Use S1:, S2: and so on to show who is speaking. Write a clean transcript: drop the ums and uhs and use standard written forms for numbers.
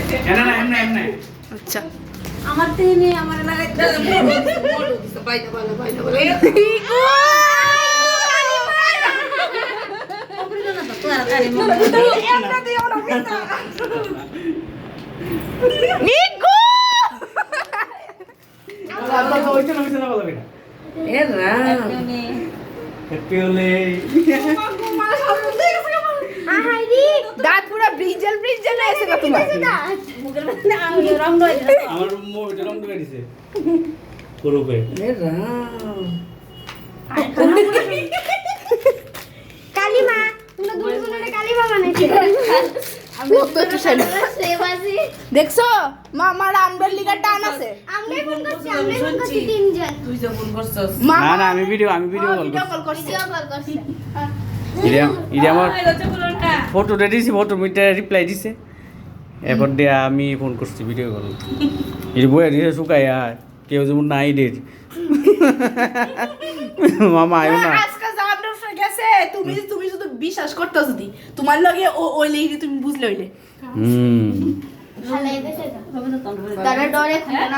S1: না না এমনি এমনি
S2: আচ্ছা
S3: আমার তেনে আমার লাগাইতে বড় দিছে বাইনা বাইনা এমনা দিও না পিতা
S2: নিকু
S1: আল্লাহ তো ওইটা না বলা বেটা
S3: এরা
S1: হ্যাপি হোলি
S3: মা সামনে দেখছে
S2: আহাইরি দাঁত পুরো ব্রিজেল ব্রিজেল এসে গো তোমার
S3: মুখের মধ্যে আমি রং দই
S1: আমার মোটা রং করে দিছে পুরোপে
S3: এরা
S4: কালিমা তোমরা দুজনে কালিমা বানাইছো
S2: আমি তো একটু সাইড দেখছো মামার আমরার লিগা টান আছে
S4: আমরা ফোন করছি তিনজন
S3: তুই যে ফোন করছস
S1: না না আমি ভিডিও কল
S2: কল করছি
S4: ভিডিও কল করছি
S1: এটা আমার ফটো দিছি ফটো মিটা রিপ্লাই দিছে এরপর দিয়া আমি ফোন করছি ভিডিও কল এটা বইয়া দিছে শুকাইয়া কেউ যেমন নাই দের মামা আয়ো না
S2: আজকে জামরুল ফে গেছে তুমি শুধু বিশ্বাস করতে যদি তোমার লগে ওই লেগে তুমি বুঝলে হইলে
S4: ভালো এসেছে তারা ডরে খুলে না